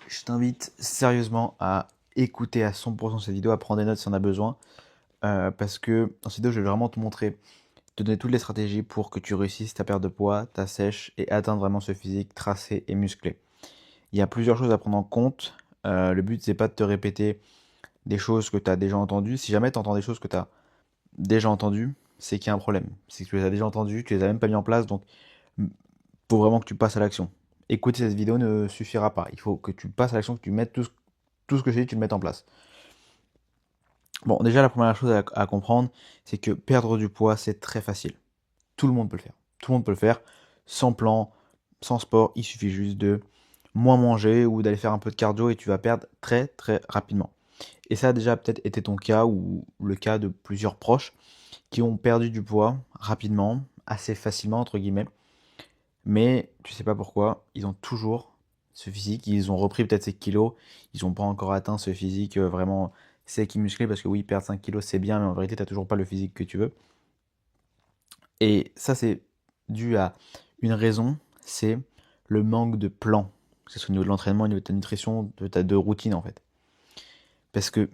Je t'invite sérieusement à écouter à 100% cette vidéo, à prendre des notes si on a besoin, parce que dans cette vidéo, je vais vraiment te montrer, te donner toutes les stratégies pour que tu réussisses ta perte de poids, ta sèche et atteindre vraiment ce physique tracé et musclé. Il y a plusieurs choses à prendre en compte. Le but, c'est pas de te répéter des choses que tu as déjà entendues. Si jamais tu entends des choses que tu as déjà entendues, c'est qu'il y a un problème. C'est que tu les as déjà entendues, tu les as même pas mis en place, donc faut vraiment que tu passes à l'action. Écouter cette vidéo ne suffira pas. Il faut que tu passes à l'action, que tu mettes tout ce que j'ai dit, tu le mettes en place. Bon, déjà, la première chose à comprendre, c'est que perdre du poids, c'est très facile. Tout le monde peut le faire. Tout le monde peut le faire sans plan, sans sport. Il suffit juste de moins manger ou d'aller faire un peu de cardio et tu vas perdre très très rapidement. Et ça a déjà peut-être été ton cas ou le cas de plusieurs proches qui ont perdu du poids rapidement, assez facilement entre guillemets. Mais tu sais pas pourquoi, ils ont toujours ce physique, ils ont repris peut-être ces kilos, ils n'ont pas encore atteint ce physique vraiment sec et musclé, parce que oui, perdre 5 kilos c'est bien, mais en vérité, tu n'as toujours pas le physique que tu veux. Et ça, c'est dû à une raison, c'est le manque de plan, que ce soit au niveau de l'entraînement, au niveau de ta nutrition, de routine en fait. Parce que,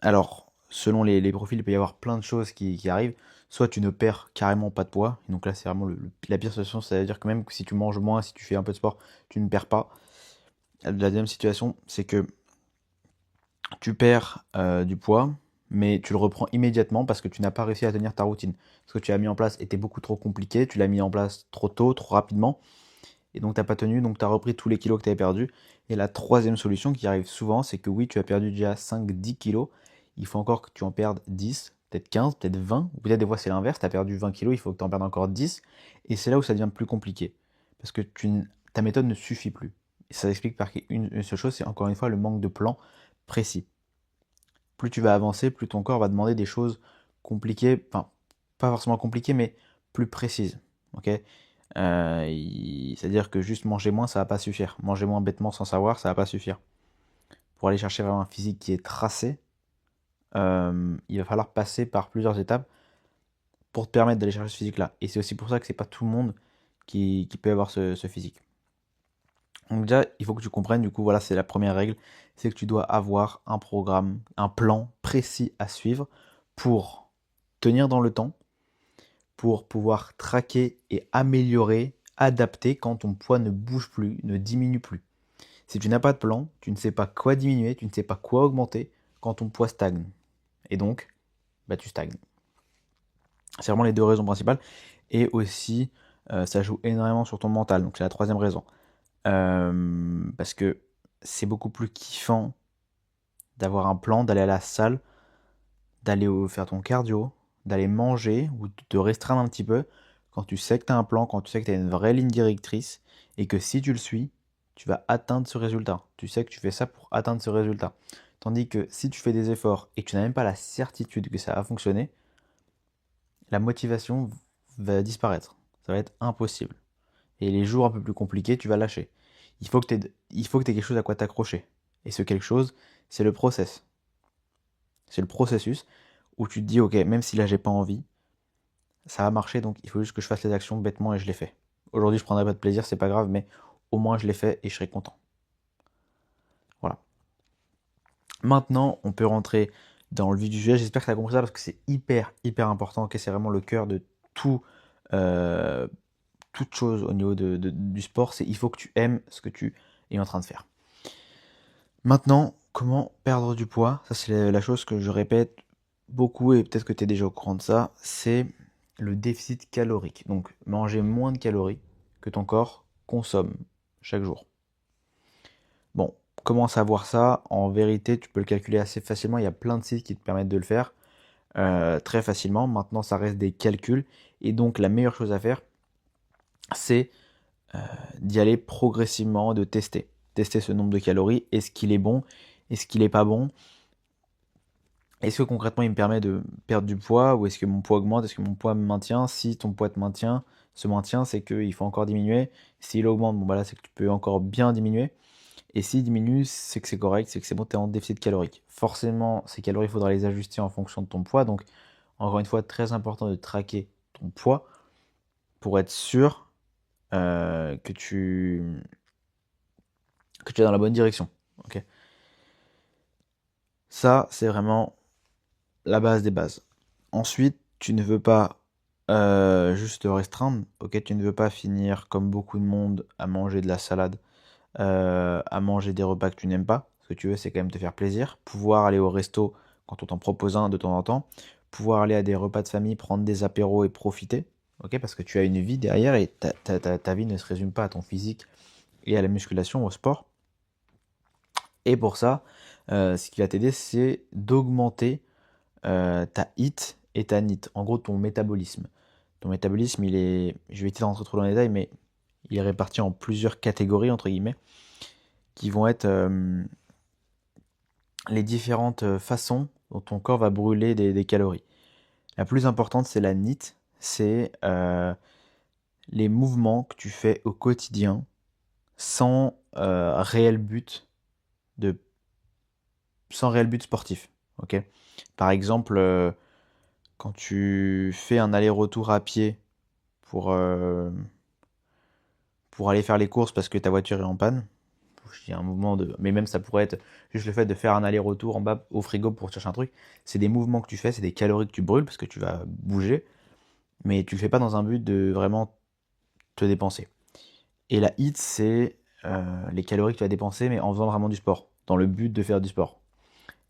alors, selon les profils, il peut y avoir plein de choses qui arrivent. Soit tu ne perds carrément pas de poids, et donc là c'est vraiment la pire situation, c'est-à-dire que même si tu manges moins, si tu fais un peu de sport, tu ne perds pas. La deuxième situation, c'est que tu perds du poids, mais tu le reprends immédiatement parce que tu n'as pas réussi à tenir ta routine. Ce que tu as mis en place était beaucoup trop compliqué, tu l'as mis en place trop tôt, trop rapidement, et donc tu n'as pas tenu, donc tu as repris tous les kilos que tu avais perdus. Et la troisième solution qui arrive souvent, c'est que oui, tu as perdu déjà 5-10 kilos, il faut encore que tu en perdes 10, peut-être 15, peut-être 20, ou peut-être des fois c'est l'inverse, tu as perdu 20 kilos, il faut que tu en perdes encore 10, et c'est là où ça devient plus compliqué, parce que ta méthode ne suffit plus. Et ça s'explique par une seule chose, c'est encore une fois le manque de plan précis. Plus tu vas avancer, plus ton corps va demander des choses compliquées, enfin, pas forcément compliquées, mais plus précises. Ok. C'est-à-dire que juste manger moins, ça va pas suffire. Manger moins bêtement sans savoir, ça va pas suffire. Pour aller chercher vraiment un physique qui est tracé, il va falloir passer par plusieurs étapes pour te permettre d'aller chercher ce physique-là. Et c'est aussi pour ça que c'est pas tout le monde qui peut avoir ce physique. Donc déjà, il faut que tu comprennes, du coup, voilà, c'est la première règle, c'est que tu dois avoir un programme, un plan précis à suivre pour tenir dans le temps, pour pouvoir traquer et améliorer, adapter quand ton poids ne bouge plus, ne diminue plus. Si tu n'as pas de plan, tu ne sais pas quoi diminuer, tu ne sais pas quoi augmenter quand ton poids stagne. Et donc, bah, tu stagnes. C'est vraiment les deux raisons principales. Et aussi, ça joue énormément sur ton mental. Donc c'est la troisième raison. Parce que c'est beaucoup plus kiffant d'avoir un plan, d'aller à la salle, d'aller faire ton cardio, d'aller manger ou de te restreindre un petit peu quand tu sais que tu as un plan, quand tu sais que tu as une vraie ligne directrice et que si tu le suis, tu vas atteindre ce résultat. Tu sais que tu fais ça pour atteindre ce résultat. Tandis que si tu fais des efforts et que tu n'as même pas la certitude que ça va fonctionner, la motivation va disparaître. Ça va être impossible. Et les jours un peu plus compliqués, tu vas lâcher. Il faut que tu aies quelque chose à quoi t'accrocher. Et ce quelque chose, c'est le process. C'est le processus où tu te dis, ok, même si là j'ai pas envie, ça va marcher, donc il faut juste que je fasse les actions bêtement et je les fais. Aujourd'hui, je prendrai pas de plaisir, c'est pas grave, mais au moins je l'ai fait et je serai content. Voilà. Maintenant, on peut rentrer dans le vif du sujet. J'espère que tu as compris ça parce que c'est hyper, hyper important. Ok, c'est vraiment le cœur de tout, euh, toute chose au niveau du sport. C'est il faut que tu aimes ce que tu es en train de faire. Maintenant, comment perdre du poids? Ça, c'est la chose que je répète beaucoup et peut-être que tu es déjà au courant de ça. C'est le déficit calorique. Donc, manger moins de calories que ton corps consomme chaque jour. Bon, comment savoir ça? En vérité, tu peux le calculer assez facilement. Il y a plein de sites qui te permettent de le faire très facilement. Maintenant, ça reste des calculs. Et donc, la meilleure chose à faire, c'est d'y aller progressivement, de tester. Tester ce nombre de calories. Est-ce qu'il est bon? Est-ce qu'il est pas bon? Est-ce que concrètement il me permet de perdre du poids ou est-ce que mon poids augmente? Est-ce que mon poids me maintient? Si ton poids se maintient, c'est qu'il faut encore diminuer. S'il augmente, bon bah là c'est que tu peux encore bien diminuer. Et s'il diminue, c'est que c'est correct, c'est que c'est bon, tu es en déficit calorique. Forcément, ces calories, il faudra les ajuster en fonction de ton poids. Donc, encore une fois, très important de traquer ton poids pour être sûr que que tu es dans la bonne direction. Ok. Ça, c'est vraiment la base des bases. Ensuite, tu ne veux pas juste te restreindre. Ok, tu ne veux pas finir comme beaucoup de monde à manger de la salade, à manger des repas que tu n'aimes pas. Ce que tu veux, c'est quand même te faire plaisir. Pouvoir aller au resto quand on t'en propose un de temps en temps. Pouvoir aller à des repas de famille, prendre des apéros et profiter. Ok, parce que tu as une vie derrière et ta vie ne se résume pas à ton physique et à la musculation, au sport. Et pour ça, ce qui va t'aider, c'est d'augmenter ta HIIT et ta NEAT. En gros, ton métabolisme. Ton métabolisme, il est, je vais éviter d'entrer trop dans les détails, mais il est réparti en plusieurs catégories, entre guillemets, qui vont être les différentes façons dont ton corps va brûler des calories. La plus importante, c'est la NEAT. C'est les mouvements que tu fais au quotidien sans réel but de sans réel but sportif. Ok. Par exemple, quand tu fais un aller-retour à pied pour, euh, pour aller faire les courses parce que ta voiture est en panne, il y a un mouvement de. Mais même ça pourrait être juste le fait de faire un aller-retour en bas au frigo pour chercher un truc. C'est des mouvements que tu fais, c'est des calories que tu brûles parce que tu vas bouger, mais tu le fais pas dans un but de vraiment te dépenser. Et la HIIT, c'est les calories que tu vas dépenser, mais en faisant vraiment du sport, dans le but de faire du sport.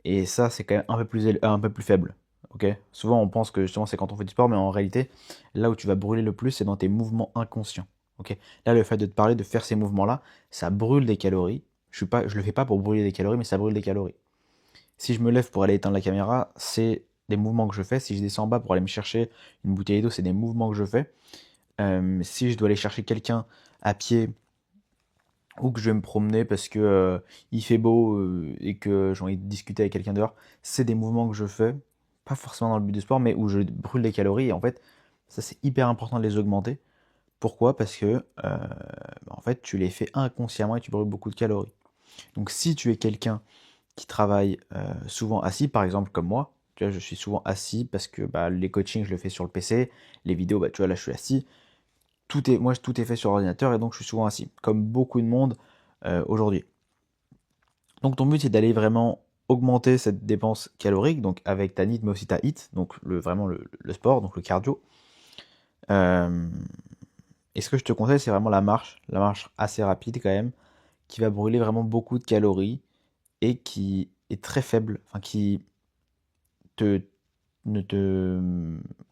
Et ça, c'est quand même un peu plus faible. Ok. Souvent, on pense que justement, c'est quand on fait du sport, mais en réalité, là où tu vas brûler le plus, c'est dans tes mouvements inconscients. Ok. Là, le fait de te parler, de faire ces mouvements-là, ça brûle des calories. Je le fais pas pour brûler des calories, mais ça brûle des calories. Si je me lève pour aller éteindre la caméra, c'est des mouvements que je fais. Si je descends en bas pour aller me chercher une bouteille d'eau, c'est des mouvements que je fais. Si je dois aller chercher quelqu'un à pied ou que je vais me promener parce que il fait beau et que j'ai envie de discuter avec quelqu'un dehors, c'est des mouvements que je fais, pas forcément dans le but du sport, mais où je brûle des calories. Et en fait, ça c'est hyper important de les augmenter. Pourquoi? Parce que en fait, tu les fais inconsciemment et tu brûles beaucoup de calories. Donc si tu es quelqu'un qui travaille souvent assis, par exemple comme moi, tu vois, je suis souvent assis parce que bah, les coachings, je le fais sur le PC, les vidéos, bah, tu vois, là je suis assis, tout est fait sur ordinateur et donc je suis souvent assis, comme beaucoup de monde aujourd'hui. Donc ton but c'est d'aller vraiment augmenter cette dépense calorique, donc avec ta NEAT mais aussi ta HIIT, donc vraiment le sport, donc le cardio. Euh, et ce que je te conseille c'est vraiment la marche assez rapide quand même, qui va brûler vraiment beaucoup de calories et qui est très faible, enfin qui te ne te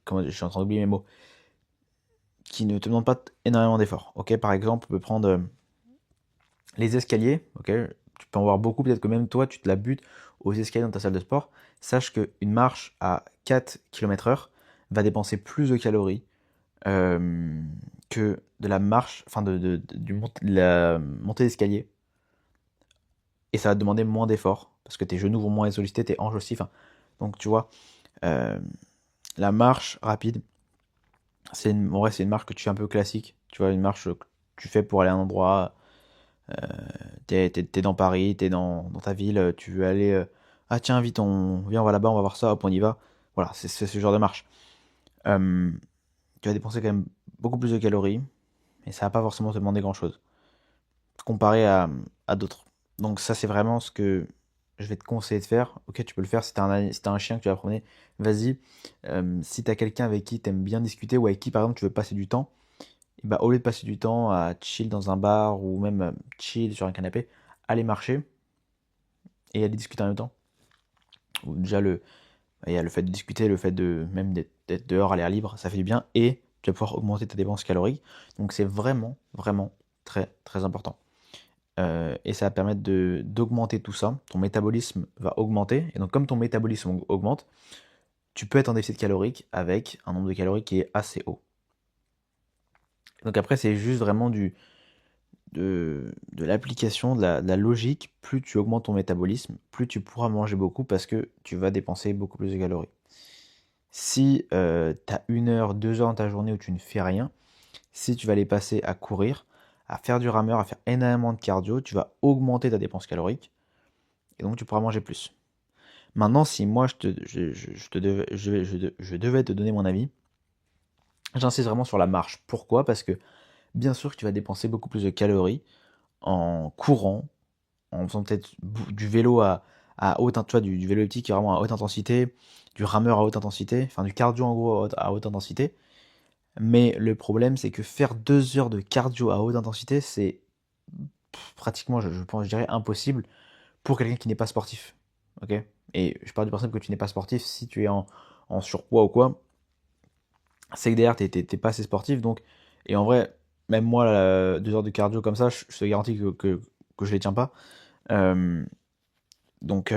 comment dire, je suis en train d'oublier mes mots, qui ne te demande pas énormément d'efforts. Ok, par exemple, on peut prendre les escaliers, ok, tu peux en voir beaucoup, peut-être que même toi, tu te la butes aux escaliers dans ta salle de sport. Sache qu'une marche à 4 km/h va dépenser plus de calories euh, que de la marche, enfin de la montée d'escalier. Et ça va te demander moins d'efforts, parce que tes genoux vont moins être sollicités, tes hanches aussi. Enfin, donc tu vois, euh, la marche rapide, en vrai, c'est une marche que tu fais un peu classique. Tu vois, une marche que tu fais pour aller à un endroit. T'es dans Paris, t'es dans ta ville, tu veux aller. Ah tiens, vite, viens, on va là-bas, on va voir ça, hop, on y va. Voilà, c'est ce genre de marche. Euh, Tu vas dépenser quand même beaucoup plus de calories, et ça va pas forcément te demander grand-chose, comparé à d'autres. Donc ça, c'est vraiment ce que je vais te conseiller de faire. Ok, tu peux le faire si t'as un chien que tu vas promener, vas-y. Si t'as quelqu'un avec qui t'aimes bien discuter, ou avec qui, par exemple, tu veux passer du temps, et bah, au lieu de passer du temps à chill dans un bar, ou même chill sur un canapé, allez marcher et aller discuter en même temps. Ou déjà, il y a le fait de discuter, le fait de même d'être dehors à l'air libre, ça fait du bien et tu vas pouvoir augmenter ta dépense calorique. Donc c'est vraiment, vraiment très, très important. Et ça va permettre d'augmenter tout ça. Ton métabolisme va augmenter. Et donc, comme ton métabolisme augmente, tu peux être en déficit calorique avec un nombre de calories qui est assez haut. Donc, après, c'est juste vraiment de l'application, de la logique. Plus tu augmentes ton métabolisme, plus tu pourras manger beaucoup parce que tu vas dépenser beaucoup plus de calories. Si tu as 1 heure, 2 heures dans ta journée où tu ne fais rien, si tu vas les passer à courir, à faire du rameur, à faire énormément de cardio, tu vas augmenter ta dépense calorique et donc tu pourras manger plus. Maintenant, si moi je devais te donner mon avis, j'insiste vraiment sur la marche. Pourquoi? Parce que bien sûr que tu vas dépenser beaucoup plus de calories en courant en faisant peut-être du vélo à haute, tu vois, du vélo elliptique vraiment à haute intensité, du rameur à haute intensité, enfin du cardio en gros à haute intensité. Mais le problème, c'est que faire 2 heures de cardio à haute intensité, c'est pratiquement, je pense, je dirais impossible pour quelqu'un qui n'est pas sportif. Ok. Et je pars du principe que tu n'es pas sportif si tu es en surpoids ou quoi. C'est que derrière, t'es pas assez sportif. Donc, et en vrai, même moi, là, 2 heures de cardio comme ça, je te garantis que je les tiens pas. Euh, donc,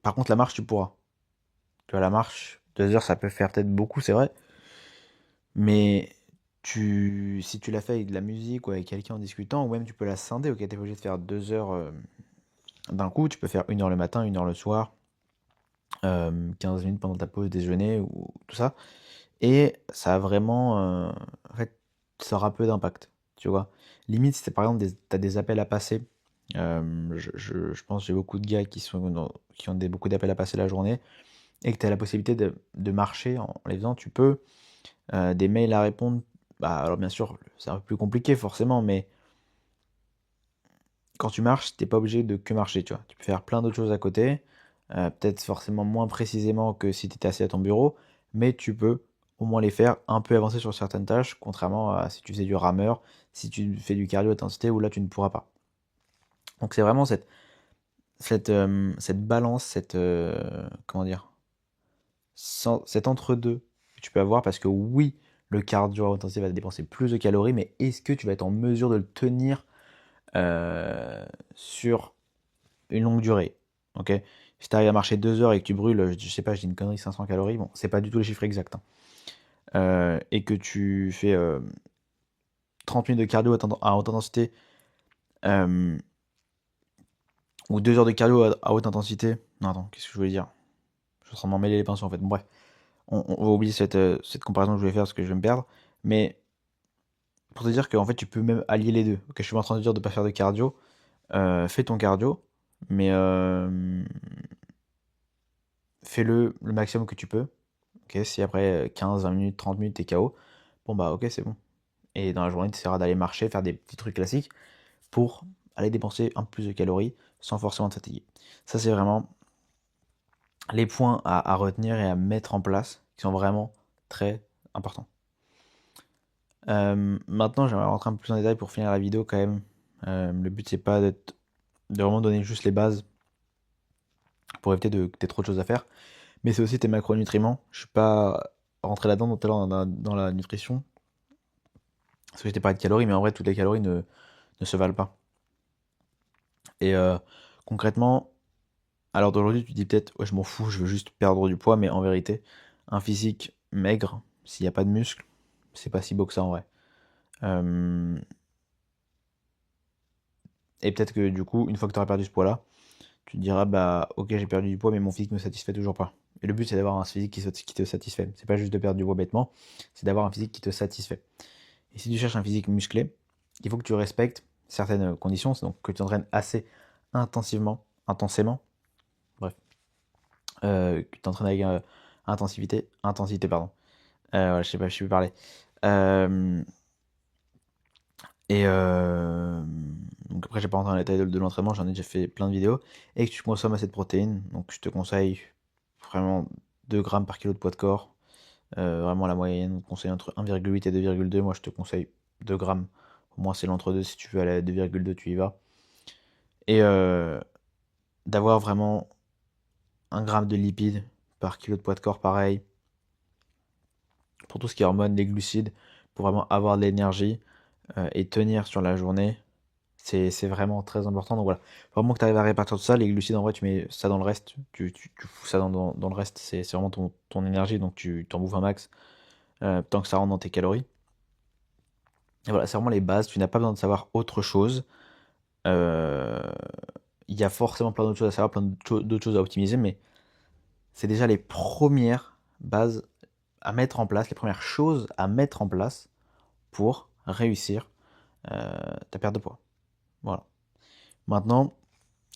par contre, la marche, tu pourras. Tu vois, la marche, 2 heures, ça peut faire peut-être beaucoup, c'est vrai. Mais si tu l'as fait avec de la musique ou avec quelqu'un en discutant, ou même tu peux la scinder, ok, t'es pas obligé de faire 2 heures d'un coup, tu peux faire 1 heure le matin, 1 heure le soir, 15 minutes pendant ta pause déjeuner ou tout ça. Et ça a vraiment, en fait, ça aura peu d'impact, tu vois. Limite, si par exemple, t'as des appels à passer, je pense que j'ai beaucoup de gars qui ont beaucoup d'appels à passer la journée, et que tu as la possibilité de marcher en les faisant, tu peux. Des mails à répondre, bah, alors bien sûr, c'est un peu plus compliqué forcément, mais quand tu marches, t'es pas obligé de que marcher, tu vois. Tu peux faire plein d'autres choses à côté, peut-être forcément moins précisément que si tu étais assis à ton bureau, mais tu peux au moins les faire un peu avancer sur certaines tâches, contrairement à si tu faisais du rameur, si tu fais du cardio intensité, où là tu ne pourras pas. Donc c'est vraiment cette balance, comment dire, cet entre-deux que tu peux avoir, parce que oui, le cardio à haute intensité va te dépenser plus de calories, mais est-ce que tu vas être en mesure de le tenir sur une longue durée? Ok. Si tu arrives à marcher 2 heures et que tu brûles, je sais pas, je dis une connerie, 500 calories, bon, c'est pas du tout les chiffres exacts, hein. Et que tu fais 30 minutes de cardio à haute intensité, euh, ou 2 heures de cardio à haute intensité. Non, attends, qu'est-ce que je voulais dire? Je suis en train de m'en mêler les pinceaux en fait. Bon, bref, on va oublier cette comparaison que je voulais faire parce que je vais me perdre. Mais pour te dire qu'en fait, tu peux même allier les deux. Ok, je suis en train de dire de pas faire de cardio. Fais ton cardio, mais fais-le le maximum que tu peux. Ok, si après 15, 20 minutes, 30 minutes, t'es KO, bon bah ok, c'est bon. Et dans la journée, tu essaieras d'aller marcher, faire des petits trucs classiques pour aller dépenser un peu plus de calories sans forcément te fatiguer. Ça, c'est vraiment les points à retenir et à mettre en place qui sont vraiment très importants. Maintenant, j'aimerais rentrer un peu plus en détail pour finir la vidéo quand même. Le but, c'est pas de vraiment donner juste les bases pour éviter que tu aies trop de choses à faire. Mais c'est aussi tes macronutriments. Je suis pas rentré là-dedans tout à l'heure dans la nutrition. Parce que j'étais pas de calories, mais en vrai, toutes les calories ne se valent pas. Et concrètement, alors d'aujourd'hui, tu te dis peut-être, ouais, je m'en fous, je veux juste perdre du poids, mais en vérité, un physique maigre, s'il n'y a pas de muscles, c'est pas si beau que ça en vrai. Euh, et peut-être que du coup, une fois que tu auras perdu ce poids-là, tu te diras, bah ok, j'ai perdu du poids, mais mon physique me satisfait toujours pas. Et le but, c'est d'avoir un physique qui te satisfait. C'est pas juste de perdre du poids bêtement, c'est d'avoir un physique qui te satisfait. Et si tu cherches un physique musclé, il faut que tu respectes certaines conditions, c'est donc que tu t'entraînes assez intensivement, intensément, bref, que tu t'entraînes avec intensité, pardon. Voilà, je sais plus parler. Euh, et donc après, j'ai pas rentré dans les détails de l'entraînement, j'en ai déjà fait plein de vidéos. Et que tu consommes assez de protéines, donc je te conseille vraiment 2 grammes par kilo de poids de corps. Vraiment la moyenne, on te conseille entre 1,8 et 2,2. Moi, je te conseille 2 grammes. Au moins, c'est l'entre-deux. Si tu veux aller à 2,2, tu y vas. Et d'avoir vraiment 1 gramme de lipides par kilo de poids de corps, pareil. Pour tout ce qui est hormones, les glucides, pour vraiment avoir de l'énergie et tenir sur la journée, c'est vraiment très important. Donc voilà, faut vraiment que tu arrives à répartir tout ça. Les glucides, en vrai, tu mets ça dans le reste. Tu fous ça dans le reste. C'est vraiment ton énergie. Donc tu t'en bouffes un max tant que ça rentre dans tes calories. Et voilà, c'est vraiment les bases. Tu n'as pas besoin de savoir autre chose. Euh, Il y a forcément plein d'autres choses à savoir, plein d'autres choses à optimiser, mais c'est déjà les premières bases à mettre en place, les premières choses à mettre en place pour réussir ta perte de poids. Voilà. Maintenant,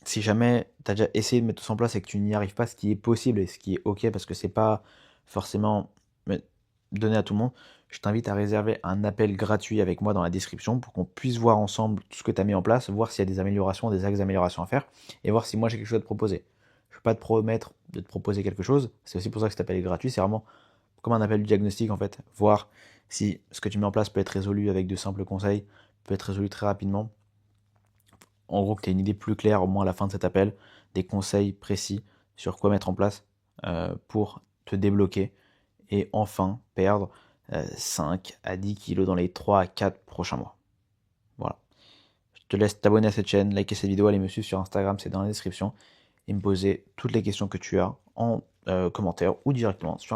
si jamais tu as déjà essayé de mettre tout ça en place et que tu n'y arrives pas, ce qui est possible et ce qui est ok, parce que c'est pas forcément donné à tout le monde, je t'invite à réserver un appel gratuit avec moi dans la description pour qu'on puisse voir ensemble tout ce que tu as mis en place, voir s'il y a des améliorations, des axes d'amélioration à faire et voir si moi j'ai quelque chose à te proposer. Je ne peux pas te promettre de te proposer quelque chose, c'est aussi pour ça que cet appel est gratuit, c'est vraiment comme un appel du diagnostic en fait, voir si ce que tu mets en place peut être résolu avec de simples conseils, peut être résolu très rapidement. En gros, que tu aies une idée plus claire au moins à la fin de cet appel, des conseils précis sur quoi mettre en place pour te débloquer et enfin perdre 5 à 10 kilos dans les 3 à 4 prochains mois. Voilà. Je te laisse t'abonner à cette chaîne, liker cette vidéo, aller me suivre sur Instagram, c'est dans la description, et me poser toutes les questions que tu as en commentaire ou directement sur